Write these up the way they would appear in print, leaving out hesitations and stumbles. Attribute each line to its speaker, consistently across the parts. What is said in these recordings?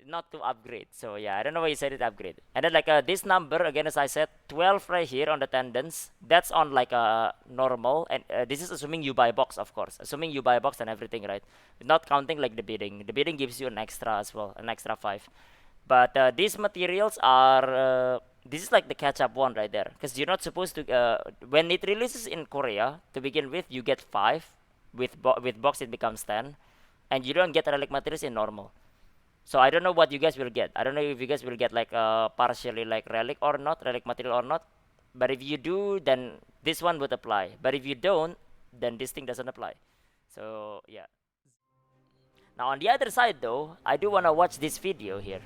Speaker 1: not to upgrade. So yeah, I don't know why you said it upgrade. And then like this number again, as I said, 12 right here on the tendons. That's on like a normal, and this is assuming you buy box, of course. Assuming you buy box and everything, right? Not counting like the bidding. The bidding gives you an extra as well, an extra 5. But these materials are. This is like the catch-up one right there, because you're not supposed to. When it releases in Korea to begin with, you get 5. With box, it becomes 10, and you don't get relic materials in normal. So I don't know what you guys will get. I don't know if you guys will get like partially like relic or not, relic material or not. But if you do, then this one would apply. But if you don't, then this thing doesn't apply. So yeah. Now on the other side though, I do wanna watch this video here.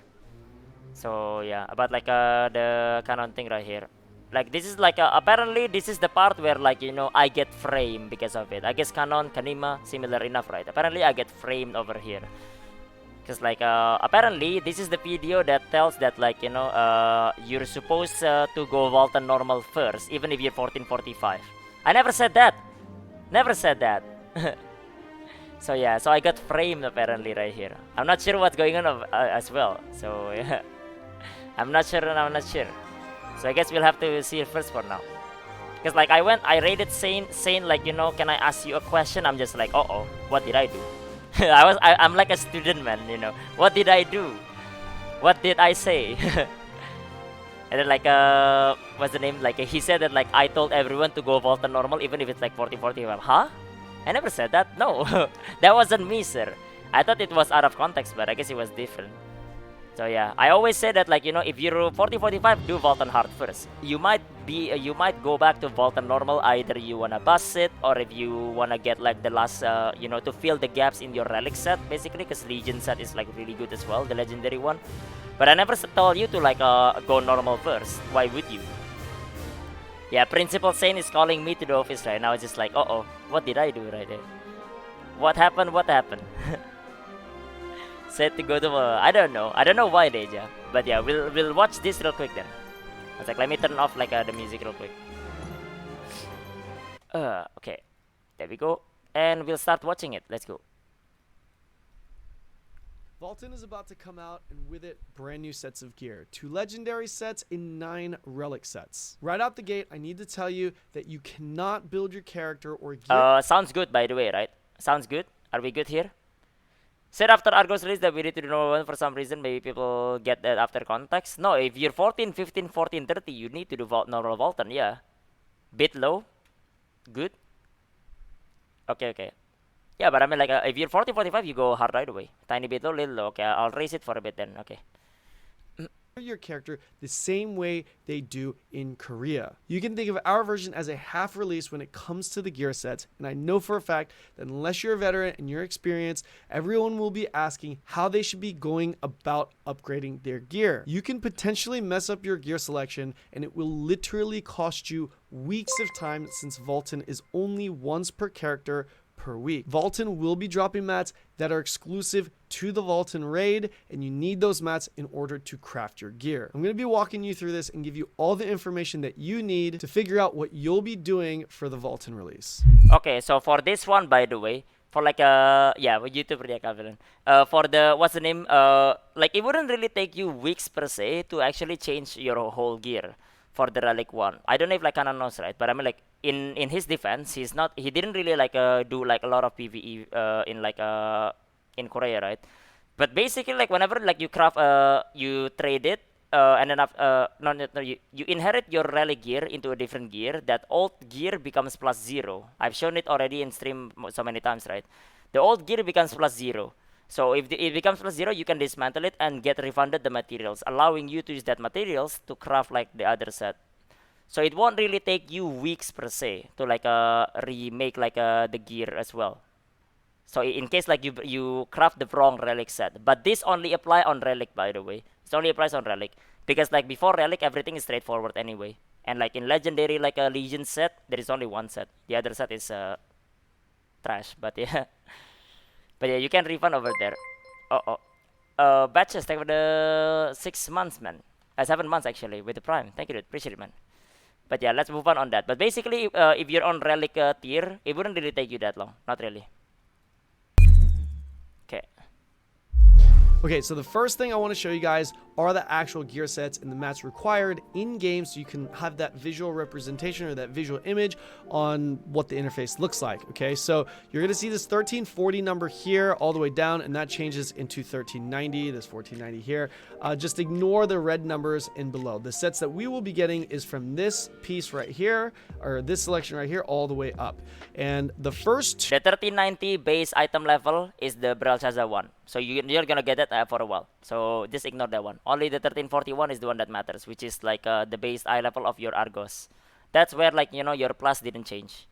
Speaker 1: So yeah, about like the Kanon thing right here. Like this is like apparently this is the part where like I get framed because of it. I guess Kanon, Kanima, similar enough, right? Apparently I get framed over here. Because like apparently this is the video that tells that like you're supposed to go Valtan normal first even if you're 1445. I never said that. Never said that. So yeah, so I got framed apparently right here. I'm not sure what's going on as well. So yeah, I'm not sure and I'm not sure. So I guess we'll have to see it first for now. Because like I rated Sane like can I ask you a question? I'm just like oh, what did I do? I'm like a student, man, what did I do? What did I say? And then like what's the name, like he said that like I told everyone to go Volta normal even if it's like 40-45. Huh? I never said that. No. That wasn't me, sir. I thought it was out of context, but I guess it was different. So yeah, I always say that like if you're 40-45, do Voltan hard first. You might go back to Voltan normal, either you wanna bust it or if you wanna get like the last to fill the gaps in your relic set basically, because Legion set is like really good as well, the legendary one. But I never told you to like go normal first. Why would you? Yeah, Principal Sane is calling me to the office right now. It's just like what did I do right there? What happened? What happened? Said to go to I don't know why, Deja, but yeah, we'll watch this real quick then. I was like, let me turn off like the music real quick. Okay, there we go, and we'll start watching it. Let's go.
Speaker 2: Valtan is about to come out, and with it, brand new sets of gear. 2 legendary sets and 9 relic sets. Right out the gate, I need to tell you that you cannot build your character or gear.
Speaker 1: Sounds good, by the way, right? Sounds good. Are we good here? Said after Argos release that we need to do normal one for some reason. Maybe people get that after context. No, if you're 14, 15, 14, 30, you need to do normal Valtan, yeah. Bit low. Good. Okay. Yeah, but I mean like if you're 40-45, you go hard right away. Tiny bit low, little low. Okay, I'll raise it for a bit then. Okay.
Speaker 2: Your character the same way they do in Korea. You can think of our version as a half release when it comes to the gear sets, and I know for a fact that unless you're a veteran and you're experienced, everyone will be asking how they should be going about upgrading their gear. You can potentially mess up your gear selection, and it will literally cost you weeks of time since Valtan is only once per character per week. Valtan will be dropping mats that are exclusive to the Valtan raid, and you need those mats in order to craft your gear. I'm going to be walking you through this and give you all the information that you need to figure out what you'll be doing for the Valtan release.
Speaker 1: Okay, so for this one, by the way, for like yeah, with YouTube react Avalon. For the what's the name? Like it wouldn't really take you weeks per se to actually change your whole gear for the relic one. I don't know if like Kanon knows, right? But I mean like in his defense, he didn't really like do like a lot of PvE in like in Korea, right? But basically like whenever like you craft you trade it and then no, you inherit your relic gear into a different gear. That old gear becomes +0. I've shown it already in stream so many times, right? The old gear becomes +0. So if it becomes +0, you can dismantle it and get refunded the materials, allowing you to use that materials to craft like the other set. So it won't really take you weeks per se to like remake like the gear as well. So in case like you craft the wrong relic set, but this only apply on relic, by the way. It only applies on relic because like before relic everything is straightforward anyway. And like in legendary like a Legion set, there is only one set. The other set is trash. But yeah. But yeah, you can refund over there. Batches, thank you for the 6 months, man. 7 months actually with the Prime. Thank you, dude. Appreciate it, man. But yeah, let's move on that. But basically, if you're on relic tier, it wouldn't really take you that long. Not really. Okay.
Speaker 2: Okay, so the first thing I want to show you guys are the actual gear sets and the mats required in game, so you can have that visual representation or that visual image on what the interface looks like. Okay, so you're gonna see this 1340 number here all the way down, and that changes into 1390, this 1490 here. Just ignore the red numbers in below. The sets that we will be getting is from this piece right here, or this selection right here, all the way up. And the first
Speaker 1: The 1390 base item level is the Belshazzar one. So you're gonna get it for a while. So just ignore that one. Only the 1341 is the one that matters, which is like the base eye level of your Argos. That's where, like, you know, your plus didn't change.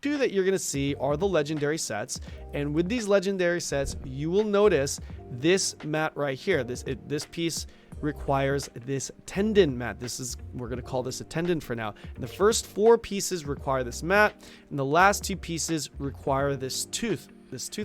Speaker 2: two that you're going to see are the legendary sets, and with these legendary sets you will notice this mat right here. This piece requires this tendon mat. We're going to call this a tendon for now. And the first 4 pieces require this mat, and the last 2 pieces require this tooth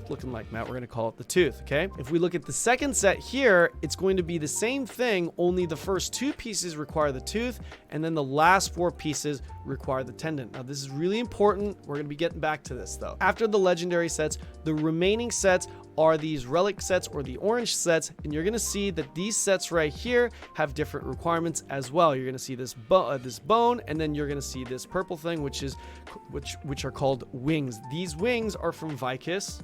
Speaker 2: looking like mat. We're going to call it the tooth. Okay, if we look at the second set here, it's going to be the same thing, only the first 2 pieces require the tooth, and then the last 4 pieces require the tendon. Now this is really important. We're going to be getting back to this though. After the legendary sets, the remaining sets are these relic sets or the orange sets, and you're going to see that these sets right here have different requirements as well. You're going to see this bone, and then you're going to see this purple thing, which are called wings. These wings are from Vicus,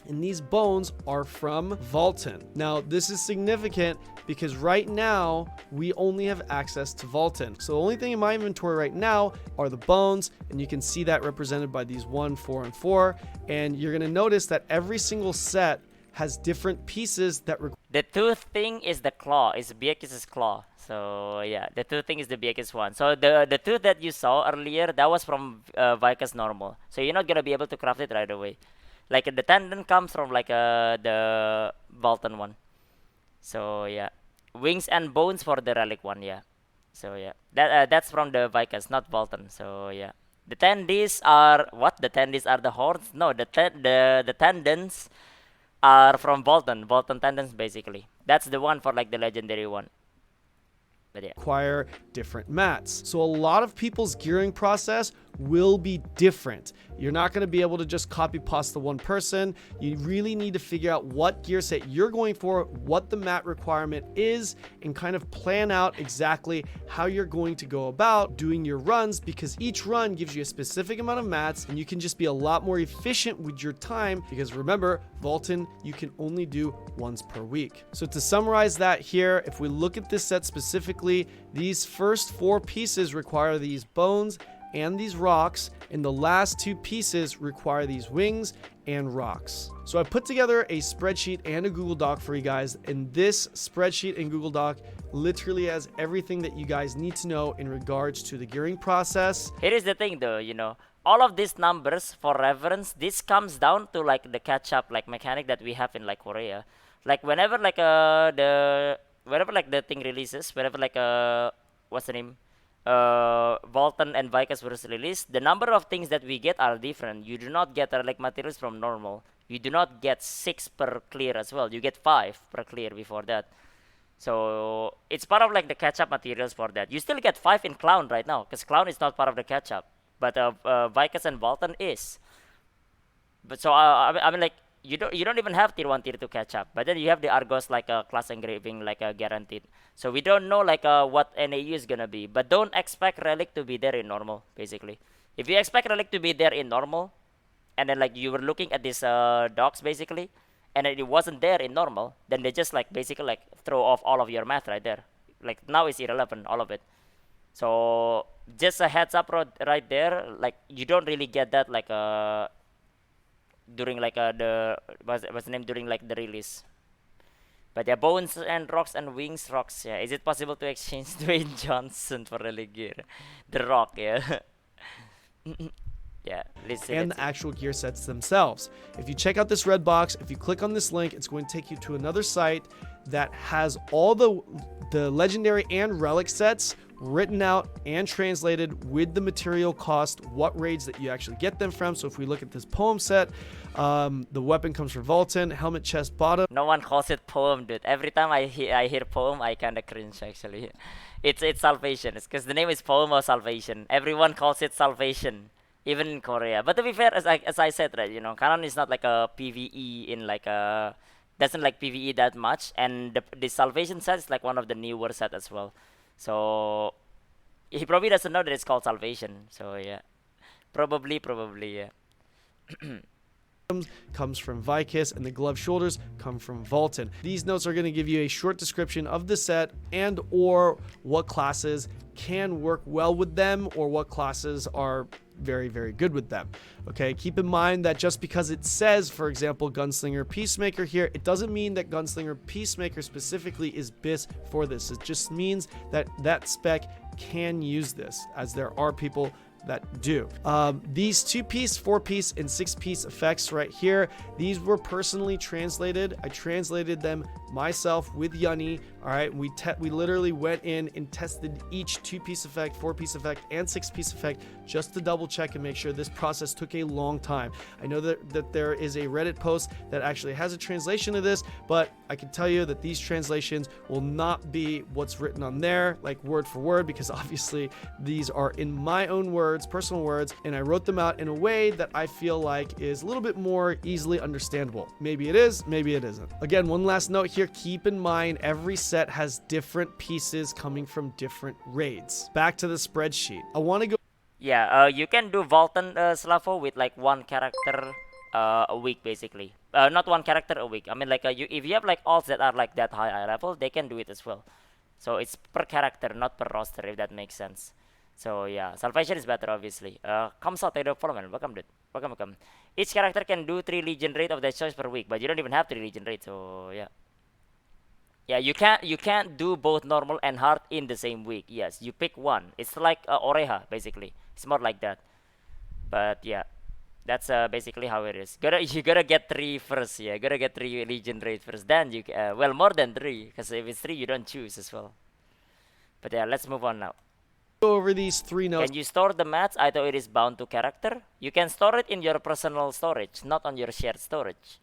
Speaker 2: and these bones are from Valtan. Now this is significant because right now we only have access to Valtan. So the only thing in my inventory right now are the bones, and you can see that represented by these 1, 4, and 4. And you're gonna notice that every single set has different pieces that
Speaker 1: The tooth thing is the claw, is Biekis' claw. So yeah, the tooth thing is the Biekis one. So the tooth that you saw earlier, that was from Vicus normal. So you're not gonna be able to craft it right away. Like the tendon comes from like the Valtan one. So yeah, wings and bones for the relic one. Yeah. So yeah, that's from the Vicus, not Valtan. So yeah, the tendies are what? The tendies are the horns? No, the tendons are from Valtan. Valtan tendons basically. That's the one for like the legendary one. But yeah.
Speaker 2: require different mats. So a lot of people's gearing process will be different. You're not going to be able to just copy paste the one person. You really need to figure out what gear set you're going for, what the mat requirement is, and kind of plan out exactly how you're going to go about doing your runs, because each run gives you a specific amount of mats, and you can just be a lot more efficient with your time, because remember, Valtan you can only do once per week. So to summarize that here, if we look at this set specifically, these first 4 pieces require these bones and these rocks, and the last 2 pieces require these wings and rocks. So I put together a spreadsheet and a Google Doc for you guys, and this spreadsheet and Google Doc literally has everything that you guys need to know in regards to the gearing process.
Speaker 1: Here is the thing though, you know, all of these numbers, for reference, this comes down to like the catch-up like mechanic that we have in like Korea. Like whenever like whenever like the thing releases, whenever like what's the name? Valtan and Vicus was released, the number of things that we get are different. You do not get like materials from normal. You do not get 6 per clear as well. You get 5 per clear before that. So it's part of like the catch-up materials for that. You still get 5 in Clown right now, because Clown is not part of the catch-up, but Vicus and Valtan is. But so I mean like you don't even have tier 1, tier 2 catch up, but then you have the Argos like a class engraving like a guaranteed. So we don't know like what NAU is gonna be, but don't expect Relic to be there in normal basically. If you expect Relic to be there in normal, and then like you were looking at these docs basically, and it wasn't there in normal, then they just like basically like throw off all of your math right there. Like now it's irrelevant, all of it. So just a heads up right there, like you don't really get that like during like the what's the name, during like the release. But yeah, bones and rocks and wings rocks. Yeah, is it possible to exchange Dwayne Johnson for Relic gear? The Rock, yeah. Yeah, listen.
Speaker 2: And the actual gear sets themselves. If you check out this red box, if you click on this link, it's going to take you to another site that has all the legendary and relic sets written out and translated with the material cost, what raids that you actually get them from. So if we look at this poem set, the weapon comes from Valtan, helmet, chest, bottom.
Speaker 1: No one calls it poem, dude. Every time I hear poem, I kind of cringe actually. It's salvation. It's because the name is poem or salvation. Everyone calls it salvation, even in Korea. But to be fair, as I said, right, you know, Kanon is not like a PVE in like a doesn't like PvE that much, and the salvation set is like one of the newer set as well. So he probably doesn't know that it's called salvation. So yeah, probably yeah.
Speaker 2: Comes from Vicus, and the glove shoulders come from Valtan. These notes are going to give you a short description of the set and or what classes can work well with them or what classes are very, very good with them. Okay, keep in mind that just because it says, for example, Gunslinger Peacemaker here, it doesn't mean that Gunslinger Peacemaker specifically is BIS for this. It just means that that spec can use this, as there are people that do. These 2-piece, 4-piece, and 6-piece effects right here, these were personally translated. I translated them myself with Yunny. All right, we literally went in and tested each 2-piece effect, 4-piece effect, and 6-piece effect just to double check and make sure this process took a long time. I know that there is a Reddit post that actually has a translation of this, but I can tell you that these translations will not be what's written on there, like word for word, because obviously these are in my own words, personal words, and I wrote them out in a way that I feel like is a little bit more easily understandable. Maybe it is, maybe it isn't. Again, one last note here, keep in mind every set has different pieces coming from different raids. Back to the spreadsheet. I want to go.
Speaker 1: Yeah, you can do Valtan Slavo with like one character a week basically. Not one character a week. I mean like if you have like alts that are like that high level, they can do it as well. So it's per character, not per roster, if that makes sense. So yeah, Salvation is better obviously. Comes out the follow man. Welcome dude. Welcome. Each character can do 3 legion rate of their choice per week, but you don't even have 3 legion rate. So yeah. Yeah, you can't do both normal and hard in the same week. Yes, you pick one. It's like Oreha basically. It's more like that. But yeah, that's basically how it is. You gotta get 3 first. Yeah, gotta get 3 legion rate first. Then well, more than 3, because if it's 3 you don't choose as well. But yeah, let's move on now.
Speaker 2: Go over these 3 notes.
Speaker 1: Can you store the mats? I thought it is bound to character. You can store it in your personal storage, not on your shared storage.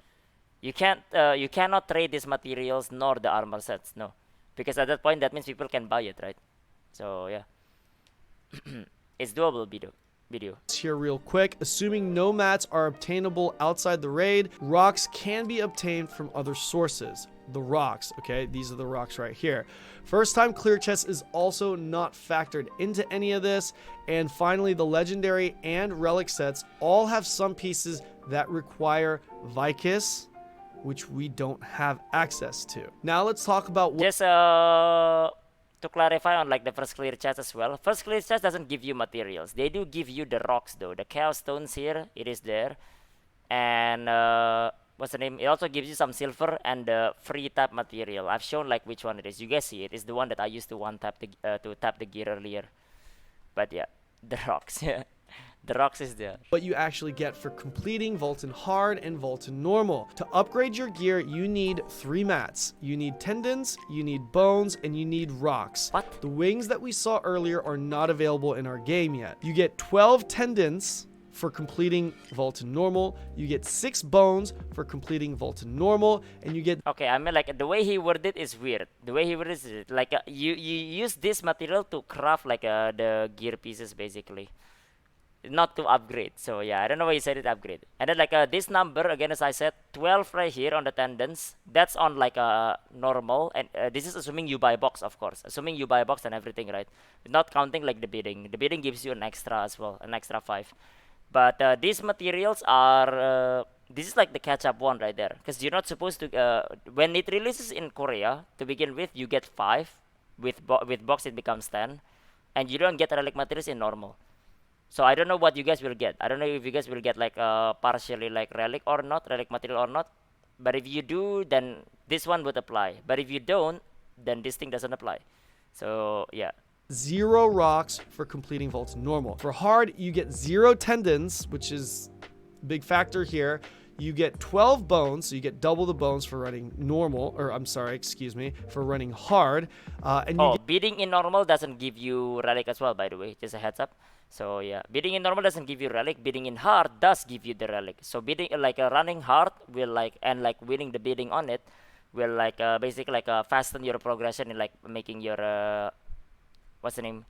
Speaker 1: You cannot trade these materials nor the armor sets, no, because at that point that means people can buy it, right? So yeah, it's doable video.
Speaker 2: Here real quick, assuming no mats are obtainable outside the raid, rocks can be obtained from other sources. The rocks, okay, these are the rocks right here. First time clear chest is also not factored into any of this. And finally, the legendary and relic sets all have some pieces that require Vicus, which we don't have access to. Now let's talk about what.
Speaker 1: Just to clarify on like the first clear chest as well. First clear chest doesn't give you materials. They do give you the rocks though. The chaos stones here, it is there, and what's the name? It also gives you some silver and the free tap material. I've shown like which one it is. You guys see it. It's the one that I used to to tap the gear earlier. But yeah, the rocks. Yeah. The rocks is there.
Speaker 2: What you actually get for completing Valtan Hard and Valtan Normal. To upgrade your gear, you need 3 mats. You need tendons, you need bones, and you need rocks.
Speaker 1: What?
Speaker 2: The wings that we saw earlier are not available in our game yet. You get 12 tendons for completing Valtan Normal. You get 6 bones for completing Valtan Normal, and you get.
Speaker 1: Okay, I mean like the way he worded it is weird. The way he worded it is like you use this material to craft like the gear pieces basically, not to upgrade. So yeah, I don't know why you said it upgrade. And then like this number again, as I said, 12 right here on the tendons, that's on like a normal, and this is assuming you buy box, of course, assuming you buy box and everything, right? Not counting like the bidding gives you an extra as well, an extra 5. But these materials are this is like the catch-up one right there, because you're not supposed to when it releases in Korea to begin with, you get 5. With box it becomes 10, and you don't get relic materials in normal. So I don't know what you guys will get. I don't know if you guys will get like partially like relic or not, relic material or not. But if you do, then this one would apply. But if you don't, then this thing doesn't apply. So yeah.
Speaker 2: 0 rocks for completing Valtan Normal. For hard, you get 0 tendons, which is a big factor here. You get 12 bones, so you get double the bones for running normal, or I'm sorry, excuse me, for running hard. And you
Speaker 1: bidding in normal doesn't give you relic as well, by the way. Just a heads up. So yeah, bidding in normal doesn't give you relic. Bidding in hard does give you the relic. So bidding like running hard will like, and like winning the bidding on it will like basically like fasten your progression in like making your what's the name,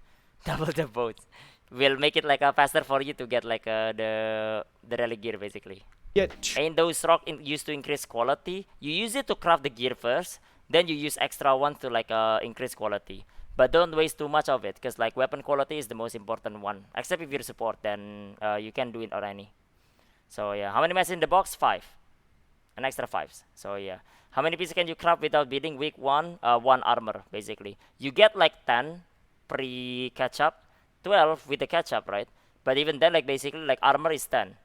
Speaker 1: double the votes. will make it like faster for you to get like the relic gear basically.
Speaker 2: Get
Speaker 1: And those rock used to increase quality. You use it to craft the gear first, then you use extra ones to like increase quality. But don't waste too much of it, because like weapon quality is the most important one. Except if you're support, then you can do it or any. So yeah, how many mats in the box? 5. An extra 5s. So yeah, how many pieces can you craft without bidding? Week 1, 1 armor basically. You get like 10 pre catch up, 12 with the catch up, right? But even then, like basically like armor is 10.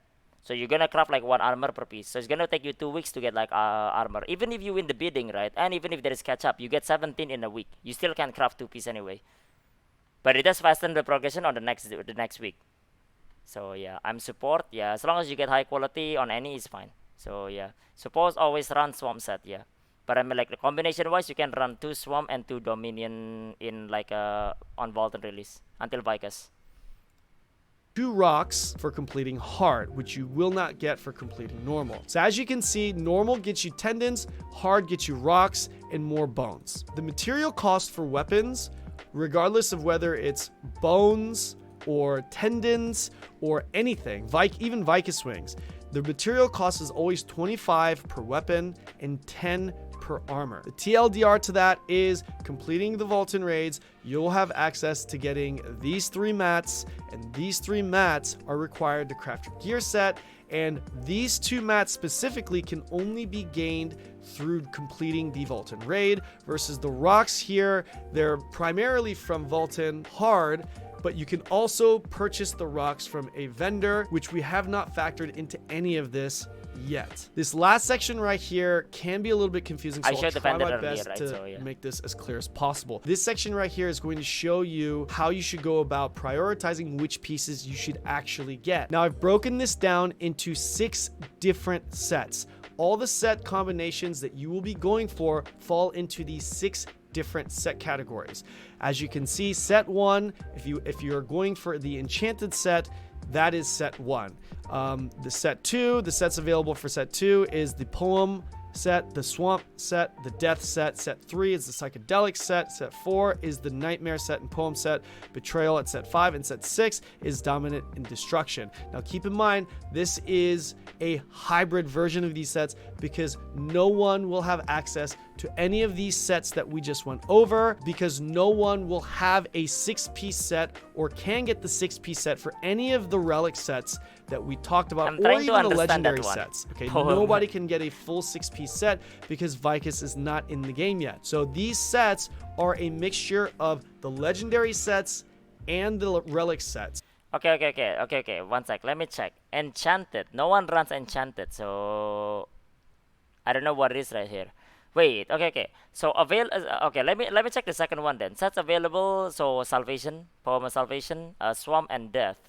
Speaker 1: So you're gonna craft like 1 armor per piece. So it's gonna take you 2 weeks to get like armor. Even if you win the bidding, right? And even if there is catch up, you get 17 in a week. You still can craft 2 pieces anyway. But it does fasten the progression on the next week. So yeah, I'm support. Yeah, as long as you get high quality on any, is fine. So yeah, suppose always run swamp set. Yeah, but I mean like the combination wise, you can run 2 swamp and 2 dominion in like on Valtan release until Vicus.
Speaker 2: 2 rocks for completing hard, which you will not get for completing normal. So as you can see, normal gets you tendons, hard gets you rocks and more bones. The material cost for weapons, regardless of whether it's bones or tendons or anything, even Vicus wings, the material cost is always 25 per weapon and 10 per armor. The TLDR to that is completing the Valtan raids, you'll have access to getting these 3 mats, and these 3 mats are required to craft your gear set, and these 2 mats specifically can only be gained through completing the Valtan raid, versus the rocks here, they're primarily from Valtan hard, but you can also purchase the rocks from a vendor, which we have not factored into any of this yet. This last section right here can be a little bit confusing, so I'll try my best to make this as clear as possible. This section right here is going to show you how you should go about prioritizing which pieces you should actually get. Now, I've broken this down into 6 different sets. All the set combinations that you will be going for fall into these 6 different set categories. As you can see, set 1, if you're going for the enchanted set, that is set 1. The set 2, the sets available for set 2 is the poem set, the swamp set, the death set. Set 3 is the psychedelic set. Set 4 is the nightmare set and poem set. Betrayal at set 5, and set 6 is dominant and destruction. Now keep in mind, this is a hybrid version of these sets because no one will have access to any of these sets that we just went over, because no one will have a 6-piece set or can get the 6-piece set for any of the relic sets that we talked about, or even the legendary sets. Okay, nobody can get a full 6-piece set because Vicus is not in the game yet. So these sets are a mixture of the legendary sets and the relic sets.
Speaker 1: Okay. 1 sec. Let me check. Enchanted. No one runs enchanted, so I don't know what it is right here. Wait. Okay. So okay. Let me check the second one then. Sets available. So salvation, poem of salvation, swamp, and death.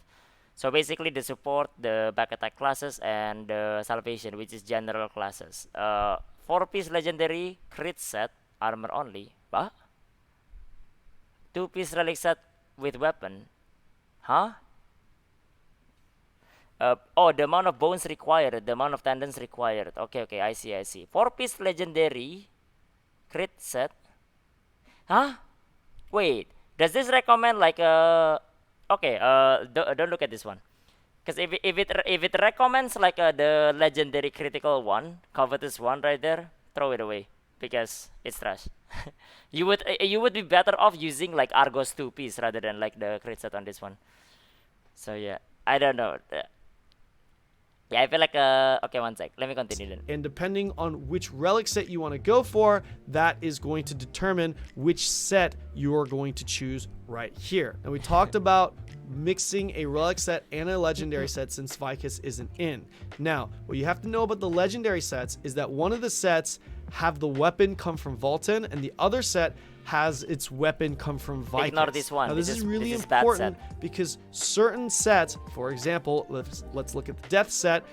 Speaker 1: So basically the support, the back attack classes, and the salvation, which is general classes. 4-piece legendary crit set, armor only. Bah? 2-piece relic set with weapon. Huh? The amount of bones required, the amount of tendons required. Okay, I see. 4-piece legendary crit set. Huh? Wait, does this recommend like okay, don't look at this one, because if it recommends like the legendary critical one, covetous one right there, throw it away because it's trash. you would be better off using like Argos 2-piece rather than like the crit set on this one. So yeah, I don't know. Yeah, I feel like okay, 1 sec. Let me continue then.
Speaker 2: And depending on which relic set you want to go for, that is going to determine which set you are going to choose right here. And we talked about mixing a relic set and a legendary set since Vicus isn't in. Now, what you have to know about the legendary sets is that one of the sets have the weapon come from Valtan, and the other set has its weapon come from Vicus.
Speaker 1: Ignore this one.
Speaker 2: Now, this is really important because certain sets, for example, let's look at the death set.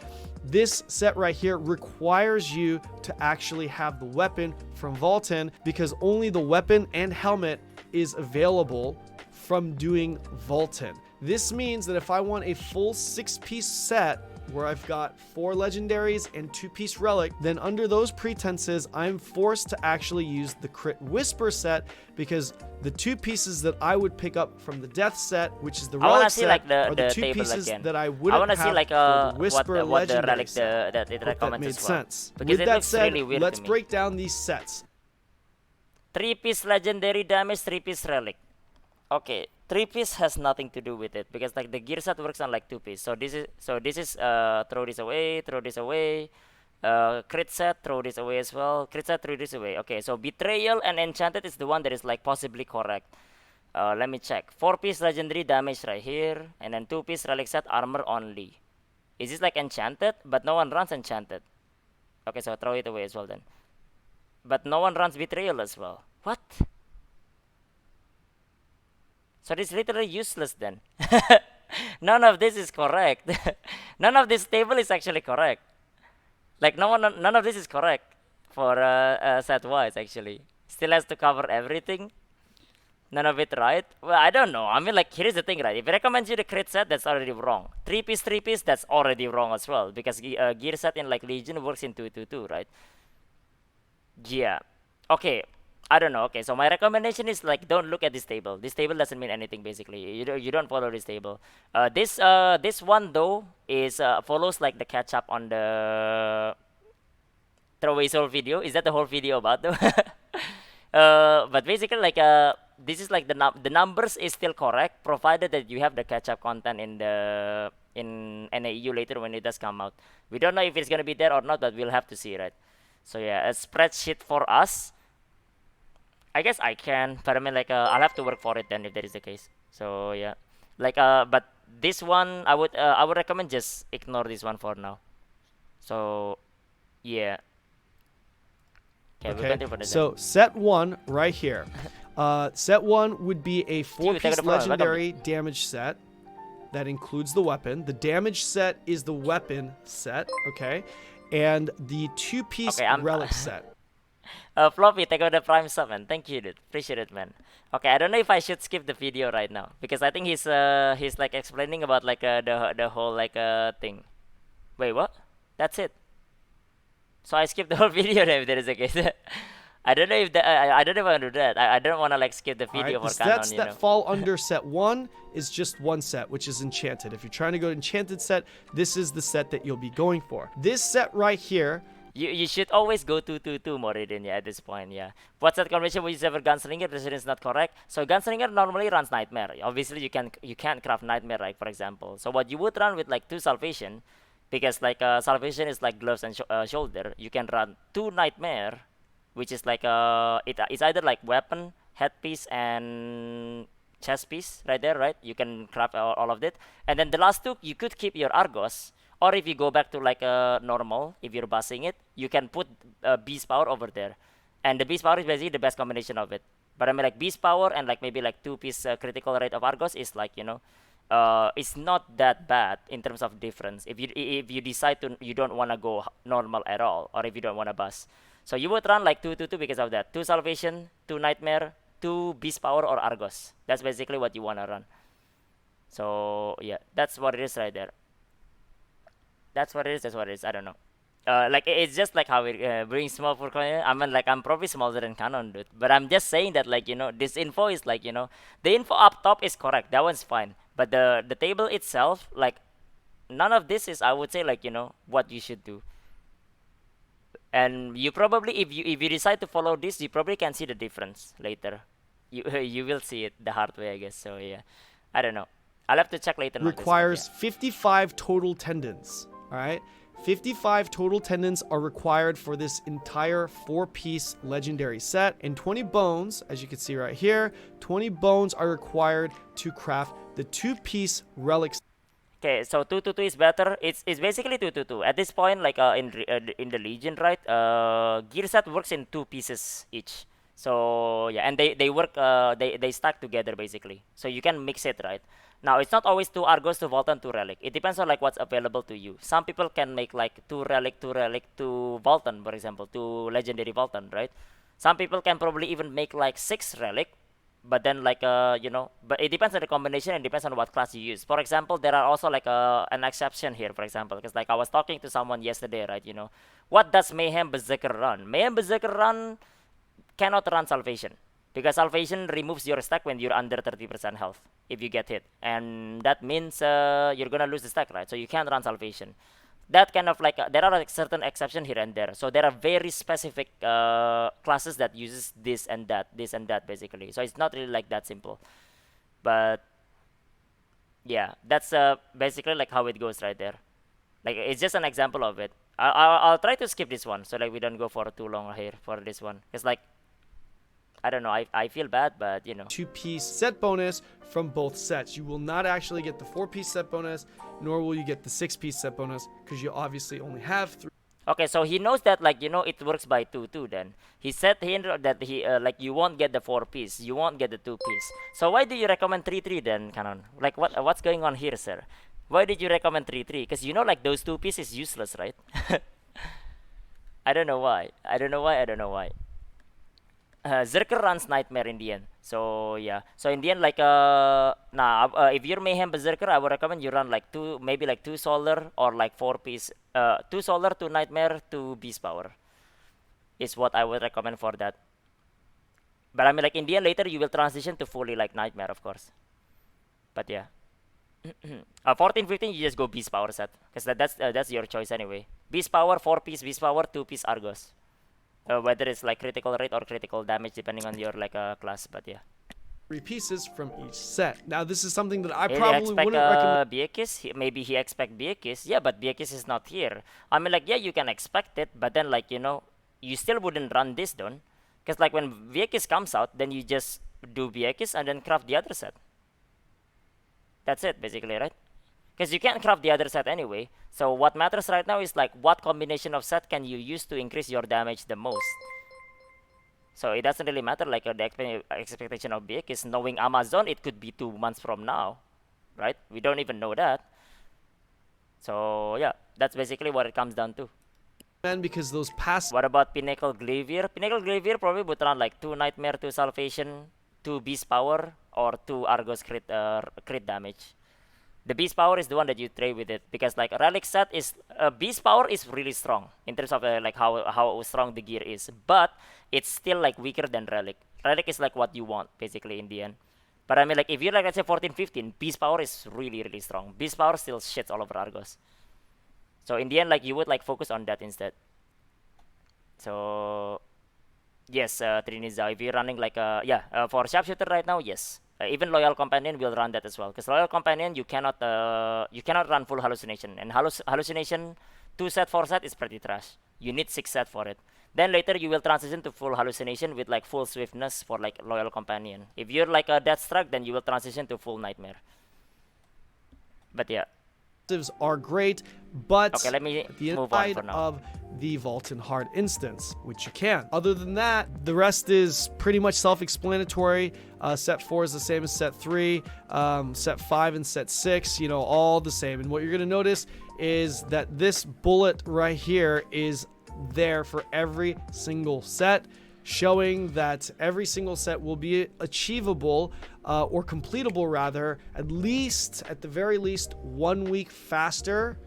Speaker 2: This set right here requires you to actually have the weapon from Valtan, because only the weapon and helmet is available from doing Valtan. This means that if I want a full 6-piece set where I've got 4 legendaries and 2-piece relic, then under those pretenses, I'm forced to actually use the Crit Whisper set, because the 2 pieces that I would pick up from the Death set, which is the
Speaker 1: I wanna
Speaker 2: relic
Speaker 1: see
Speaker 2: set,
Speaker 1: like
Speaker 2: are the
Speaker 1: the
Speaker 2: 2
Speaker 1: table
Speaker 2: pieces
Speaker 1: again.
Speaker 2: that I
Speaker 1: I
Speaker 2: wouldn't
Speaker 1: wanna
Speaker 2: have
Speaker 1: see like
Speaker 2: for the Whisper
Speaker 1: what the
Speaker 2: legendary
Speaker 1: relic
Speaker 2: set.
Speaker 1: that it
Speaker 2: Hope that
Speaker 1: recommends
Speaker 2: made
Speaker 1: as well.
Speaker 2: sense.
Speaker 1: Because
Speaker 2: With
Speaker 1: it
Speaker 2: that
Speaker 1: looks
Speaker 2: said,
Speaker 1: really weird
Speaker 2: let's
Speaker 1: to me.
Speaker 2: break down these sets.
Speaker 1: 3-piece legendary damage, 3-piece relic. Okay, 3-piece has nothing to do with it because like the gear set works on like 2-piece. So this is throw this away, throw this away. Crit set, throw this away as well. Crit set, throw this away. Okay, so betrayal and enchanted is the one that is like possibly correct. Let me check. 4-piece legendary damage right here, and then 2-piece relic set armor only. Is this like enchanted? But no one runs enchanted. Okay, so throw it away as well then. But no one runs betrayal as well. What? So this is literally useless then. None of this is correct. None of this table is actually correct. Like none of this is correct for set wise actually. Still has to cover everything. None of it right. Well, I don't know. I mean, like here's the thing, right? If it recommends you the crit set, that's already wrong. 3-piece, that's already wrong as well because gear set in like Legion works in 2-2-2, right? Yeah. Okay. I don't know. Okay, so my recommendation is like don't look at this table. This table doesn't mean anything basically. You don't follow this table. This one though is follows like the catch up on the throwaway soul video. Is that the whole video about though? But basically like this is like the numbers is still correct provided that you have the catch up content in NAEU later when it does come out. We don't know if it's gonna be there or not, but we'll have to see, right? So yeah, a spreadsheet for us. I guess I can, but I mean like I'll have to work for it then if that is the case. So yeah, like but this one I would recommend just ignore this one for now. So yeah, okay, we'll
Speaker 2: Okay,
Speaker 1: continue for the
Speaker 2: so set 1 right here. Set 1 would be a
Speaker 1: take
Speaker 2: 4-piece
Speaker 1: it from- welcome.
Speaker 2: legendary damage set that includes the weapon. The damage set is the weapon set, okay? And the 2-piece
Speaker 1: Okay,
Speaker 2: relic set.
Speaker 1: Floppy, take over the prime sub, man. Thank you, dude. Appreciate it, man. Okay, I don't know if I should skip the video right now because I think he's like explaining about like the whole like thing. Wait, what? That's it. So I skipped the whole video then if that is the case. I don't know if I don't know if I want to do that. I don't want to like skip the
Speaker 2: All
Speaker 1: video
Speaker 2: right,
Speaker 1: for
Speaker 2: the
Speaker 1: Kanon,
Speaker 2: sets
Speaker 1: you
Speaker 2: that
Speaker 1: know.
Speaker 2: fall under set 1 is just one set, which is enchanted. If you're trying to go to enchanted set, this is the set that you'll be going for. This set right here.
Speaker 1: You should always go 2-2-2 Moridin, yeah, at this point, yeah. What's that combination with ever Gunslinger? The is not correct. So Gunslinger normally runs Nightmare. Obviously you can't craft Nightmare, right, for example. So what you would run with like 2 Salvation, because like Salvation is like gloves and shoulder. You can run 2 Nightmare, which is like it's either like weapon, headpiece, and chest piece right there, right? You can craft all of it, and then the last 2 you could keep your Argos. Or if you go back to like normal, if you're bussing it, you can put beast power over there, and the beast power is basically the best combination of it. But I mean like beast power and like maybe like 2-piece critical rate of Argos is like it's not that bad in terms of difference. If you decide to you don't wanna go normal at all, or if you don't wanna bus, so you would run like 2-2-2 because of that. 2 salvation, 2 nightmare, 2 beast power or Argos. That's basically what you wanna run. So yeah, that's what it is right there. That's what it is. That's what it is. I don't know. Like it's just like how it brings small for Korea. I mean, like I'm probably smaller than Canon, dude. But I'm just saying that, like this info is like the info up top is correct. That one's fine. But the table itself, like none of this is, I would say, like what you should do. And you probably, if you decide to follow this, you probably can see the difference later. You you will see it the hard way, I guess. So yeah, I don't know. I'll have to check later. on this one,
Speaker 2: Requires
Speaker 1: yeah.
Speaker 2: 55 total tendons. All right, 55 total tendons are required for this entire 4-piece legendary set, and 20 bones, as you can see right here, 20 bones are required to craft the 2-piece relic.
Speaker 1: Okay, so 2-2-2 is better. It's basically 2-2-2 at this point. Like in the Legion, right? Gearset works in 2 pieces each. So yeah, and they work they stack together basically. So you can mix it, right? Now it's not always 2 Argos, 2 Valtan, 2 Relic. It depends on like what's available to you. Some people can make like 2 Relic, 2 Relic, 2 Valtan, for example, 2 Legendary Valtan, right? Some people can probably even make like 6 Relic, but then like you know, but it depends on the combination and depends on what class you use. For example, there are also like an exception here, for example, because like I was talking to someone yesterday, right? You know, what does Mayhem Berserker run? Mayhem Berserker run cannot run Salvation, because Salvation removes your stack when you're under 30% health if you get hit, and that means you're gonna lose the stack, right? So you can't run Salvation. That kind of like there are like certain exceptions here and there. So there are very specific classes that uses this and that basically. So it's not really like that simple. But yeah, that's basically like how it goes right there. Like it's just an example of it. I'll try to skip this one so like we don't go for too long here for this one. It's like I don't know. I feel bad, but you know.
Speaker 2: 2-piece set bonus from both sets. You will not actually get the 4-piece set bonus, nor will you get the 6-piece set bonus, because you obviously only have 3.
Speaker 1: Okay, so he knows that like you know it works by two then. He said here that he like you won't get the 4-piece, you won't get the 2-piece. So why do you recommend 3-3 then, Kanon? Like what's going on here, sir? Why did you recommend 3-3? Because you know like those 2-piece is useless, right? I don't know why. I don't know why. I don't know why. Zerker runs Nightmare in the end. So yeah. So in the end, like if you're Mayhem Berserker, I would recommend you run like maybe like 2 Solar or like 4-piece. 2 Solar, 2 Nightmare, 2 Beast Power. Is what I would recommend for that. But I mean, like in the end, later you will transition to fully like Nightmare, of course. But yeah. 14, 15, you just go Beast Power set, because that's your choice anyway. Beast Power, 4-piece Beast Power, 2-piece Argos. Whether it's like critical rate or critical damage depending on your like class, but yeah.
Speaker 2: 3 pieces from each set. Now this is something that I
Speaker 1: He
Speaker 2: probably
Speaker 1: expect
Speaker 2: wouldn't recommend.
Speaker 1: Biekis? Maybe he expect Biekis. Yeah, but Biekis is not here. I mean, like, yeah, you can expect it, but then, like, you know, you still wouldn't run this, done. Because, like, when Biekis comes out, then you just do Biekis and then craft the other set. That's it, basically, right? Because you can't craft the other set anyway. So what matters right now is, like, what combination of set can you use to increase your damage the most. So it doesn't really matter, like the expectation of Biek is knowing Amazon, it could be 2 months from now, right? We don't even know that. So yeah, that's basically what it comes down to.
Speaker 2: Because those past.
Speaker 1: What about Pinnacle Glavier? Pinnacle Glavier probably would run like 2 Nightmare, 2 Salvation, 2 Beast Power, or 2 Argos crit damage. The Beast Power is the one that you trade with it, because like Relic Set is Beast Power is really strong in terms of like how strong the gear is, but it's still like weaker than Relic. Relic is like what you want basically in the end. But I mean, like if you're like let's say 14, 15, Beast Power is really strong. Beast Power still shits all over Argos. So in the end, like you would like focus on that instead. So yes, Trinizao, if you're running like for Sharpshooter right now, yes. Even Loyal Companion will run that as well. Because Loyal Companion, you cannot run full Hallucination. And Hallucination 2 set, 4 set is pretty trash. You need 6 set for it. Then later you will transition to full Hallucination with like full Swiftness for like Loyal Companion. If you're like a Deathstruck, then you will transition to full Nightmare. But yeah.
Speaker 2: Are great, but
Speaker 1: okay, let me
Speaker 2: at the
Speaker 1: move on for
Speaker 2: inside
Speaker 1: now.
Speaker 2: of the Valtan hard instance, which you can. Other than that, the rest is pretty much self-explanatory. Set 4 is the same as set 3. Set 5 and set 6, you know, all the same. And what you're going to notice is that this bullet right here is there for every single set, showing that every single set will be achievable or completable rather, at the very least 1 week faster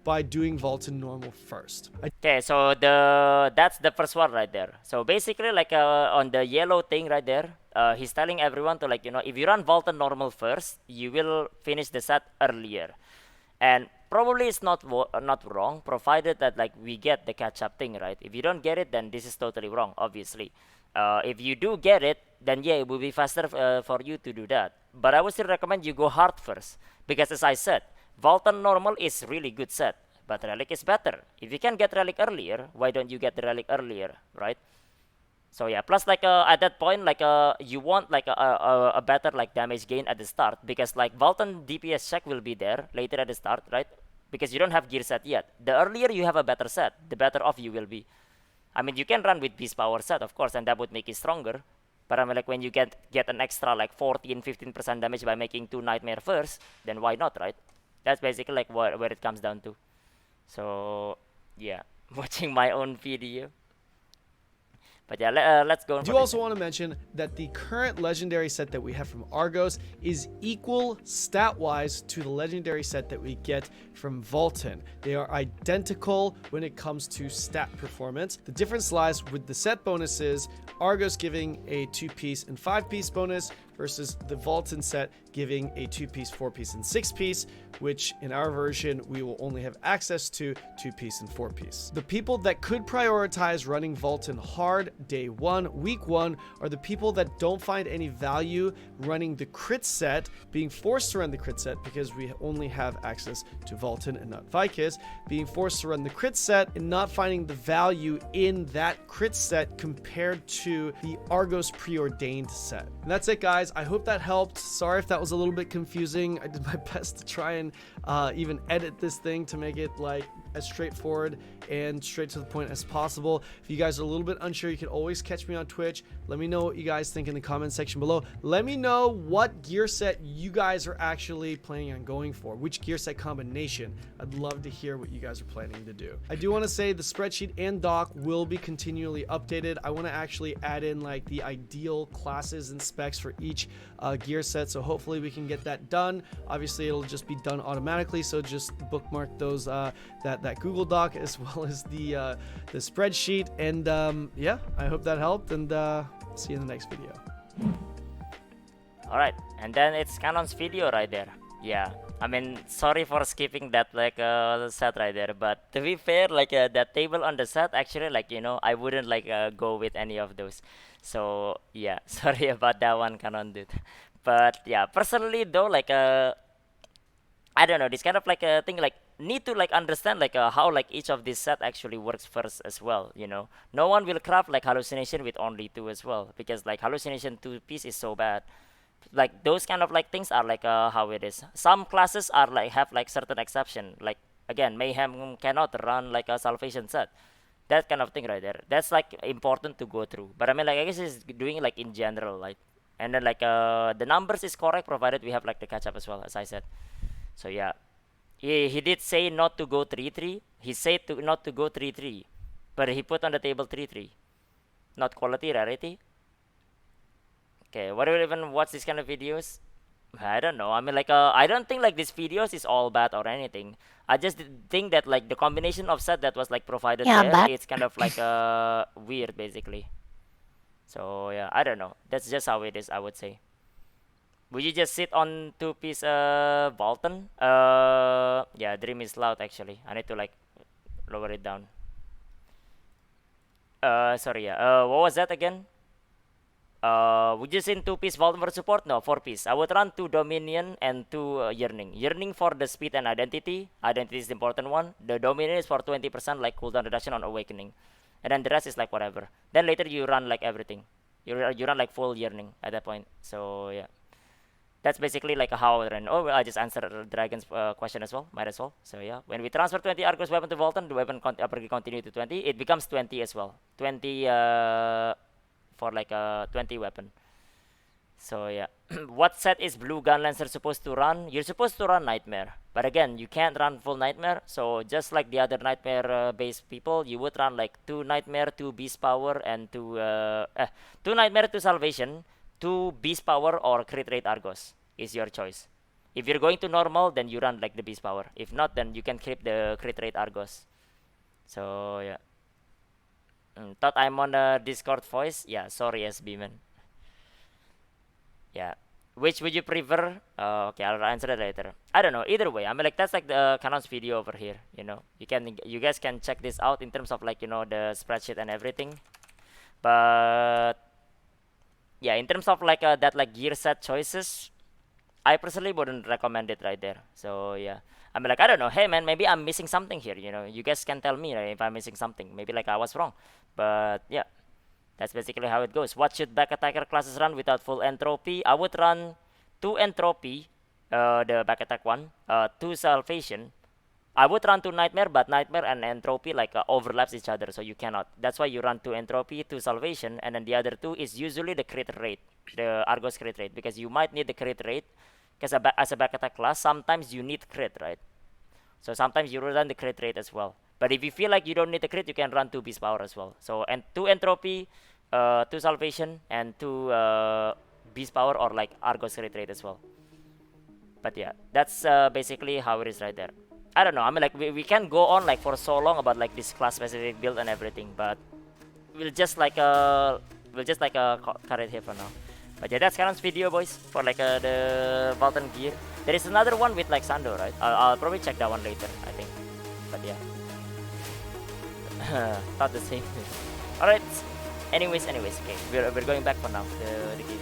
Speaker 2: by doing Valtan normal first.
Speaker 1: Okay, so that's the first one right there. So basically, like on the yellow thing right there, he's telling everyone to like, you know, if you run Valtan normal first, you will finish the set earlier. And probably it's not wrong, provided that like we get the catch-up thing, right? If you don't get it, then this is totally wrong, obviously. If you do get it, then yeah, it will be faster for you to do that. But I would still recommend you go hard first, because as I said, Valtan normal is really good set, but Relic is better. If you can get Relic earlier, why don't you get the Relic earlier, right? So yeah, plus like at that point, like you want like a better like damage gain at the start, because like Valtan DPS check will be there later at the start, right? Because you don't have Gearset yet. The earlier you have a better set, the better off you will be. I mean, you can run with Beast Power set, of course, and that would make you stronger. But I mean, like when you get an extra like 14-15% damage by making 2 Nightmare first, then why not, right? That's basically like where it comes down to. So yeah, watching my own video. But yeah, let's go.
Speaker 2: I do also want to mention that the current legendary set that we have from Argos is equal stat-wise to the legendary set that we get from Valtan. They are identical when it comes to stat performance. The difference lies with the set bonuses, Argos giving a 2-piece and 5-piece bonus versus the Valtan set giving a 2-piece, 4-piece, and 6-piece, which in our version we will only have access to 2-piece and 4-piece. The people that could prioritize running Valtan hard day 1, week 1, are the people that don't find any value running the crit set, being forced to run the crit set because we only have access to Valtan and not Vicus, being forced to run the crit set and not finding the value in that crit set compared to the Argos preordained set. And that's it, guys. I hope that helped. Sorry if that was a little bit confusing. I did my best to try and even edit this thing to make it like as straightforward and straight to the point as possible. If you guys are a little bit unsure, you can always catch me on Twitch. Let me know what you guys think in the comment section below. Let me know what gear set you guys are actually planning on going for, which gear set combination. I'd love to hear what you guys are planning to do. I do want to say the spreadsheet and doc will be continually updated. I want to actually add in like the ideal classes and specs for each gear set, so hopefully we can get that done. Obviously it'll just be done automatically, so just bookmark those that Google Doc as well as the spreadsheet. And yeah, I hope that helped, and see you in the next video.
Speaker 1: Alright, and then it's Kanon's video right there. Yeah, I mean, sorry for skipping that like set right there, but to be fair, like that table on the set, actually, like, you know, I wouldn't like go with any of those. So yeah, sorry about that one, Kanon dude. But yeah, personally though, like I don't know, this kind of like a thing, like need to like understand like how like each of these set actually works first as well, you know. No one will craft like hallucination with only 2 as well, because like hallucination 2-piece is so bad. Like those kind of like things are like how it is. Some classes are like have like certain exception, like again mayhem cannot run like a salvation set, that kind of thing right there. That's like important to go through. But I mean, like I guess it's doing it, like in general, like, and then like the numbers is correct provided we have like the catch up as well, as I said. So yeah, he did say not to go 3-3. He said to not to go 3-3, but he put on the table 3-3, not quality, rarity. Okay, what do you even watch these kind of videos? I don't know. I mean, like, I don't think like these videos is all bad or anything. I just think that like the combination of set that was like provided
Speaker 3: Yeah,
Speaker 1: there,
Speaker 3: but
Speaker 1: it's kind of like weird basically. So yeah, I don't know. That's just how it is, I would say. Would you just sit on 2-piece Valtan? Yeah, Dream is loud actually. I need to like lower it down. Sorry, yeah. What was that again? Would you send 2-piece Valtan for support? No, 4-piece. I would run 2 Dominion and 2 Yearning. Yearning for the speed and identity. Identity is the important one. The Dominion is for 20% like cooldown reduction on Awakening. And then the rest is like whatever. Then later you run like everything. You run like full Yearning at that point. So yeah. That's basically like how I run. Oh, well, I just answered Dragon's question as well. Might as well. So yeah, when we transfer 20 Argos weapon to Valtan, the weapon continue to 20. It becomes 20 as well. 20 for like a 20 weapon. So yeah, what set is Blue Gun Lancer supposed to run? You're supposed to run Nightmare, but again, you can't run full Nightmare. So just like the other Nightmare based people, you would run like 2 Nightmare, 2 Beast Power, and 2 Nightmare, 2 Salvation, 2 Beast Power, or Crit Rate Argos is your choice. If you're going to normal, then you run like the Beast Power. If not, then you can keep the Crit Rate Argos. So yeah. Thought I'm on the Discord voice. Yeah, sorry SB man. Yeah. Which would you prefer? Okay, I'll answer it later. I don't know. Either way, I mean, like that's like the Kanon's video over here. You know, you guys can check this out in terms of like, you know, the spreadsheet and everything. But yeah, in terms of like that like gear set choices, I personally wouldn't recommend it right there. So yeah, I mean, like I don't know. Hey man, maybe I'm missing something here. You know, you guys can tell me, right, if I'm missing something. Maybe like I was wrong. But yeah, that's basically how it goes. What should back attacker classes run without full entropy? I would run 2 entropy, the back attack one, 2 salvation. I would run 2 nightmare, but nightmare and entropy like overlaps each other, so you cannot. That's why you run 2 entropy, 2 salvation, and then the other 2 is usually the crit rate, the Argos crit rate, because you might need the crit rate. Because as a back attack class, sometimes you need crit, right? So sometimes you run the crit rate as well. But if you feel like you don't need the crit, you can run 2 beast power as well. So and 2 entropy, 2 salvation and 2 beast power or like Argos retreat as well. But yeah, that's basically how it is right there. I don't know. I mean, like we can go on like for so long about like this class specific build and everything, but we'll just like cut it here for now. But yeah, that's Kanon's video, boys, for like the Valtan gear. There is another one with like Sando, right? I'll probably check that one later, I think. But yeah, not the same. All right. Anyways, okay, we're going back for now. The game.